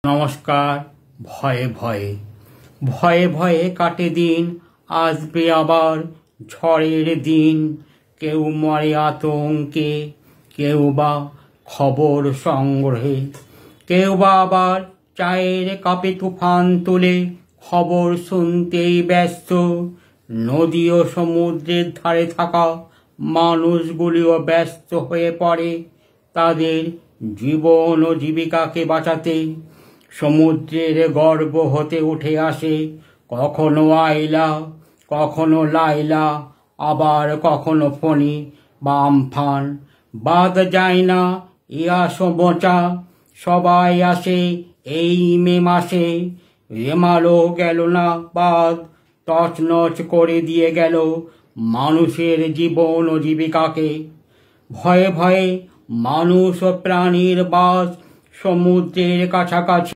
নমস্কার। ভয়ে ভয়ে ভয়ে ভয়ে কাটে দিন, আসবে আবার ঝড়ের দিন। কেউ মরে আতঙ্কে, কেউ বা খবর সংগ্রহে, কেউ বা আবার চায়ের কাপে তুফান তুলে খবর শুনতেই ব্যস্ত। নদী ও সমুদ্রের ধারে থাকা মানুষগুলিও ব্যস্ত হয়ে পড়ে তাদের জীবন ও জীবিকাকে বাঁচাতে। সমুদ্রের গর্ভ হতে উঠে আসে কখনো আইলা, কখনো লাইলা, আবার কখনো ফণি বা আমফান। বাদ যায় না ইয়াস ও মোচা, সবাই আসে এই মে মাসে। রেমালও গেল না বাদ, তছনছ করে দিয়ে গেল মানুষের জীবন ও জীবিকাকে। ভয়ে ভয়ে মানুষ ও প্রাণীর বাস সমুদ্রের কাছাকাছি।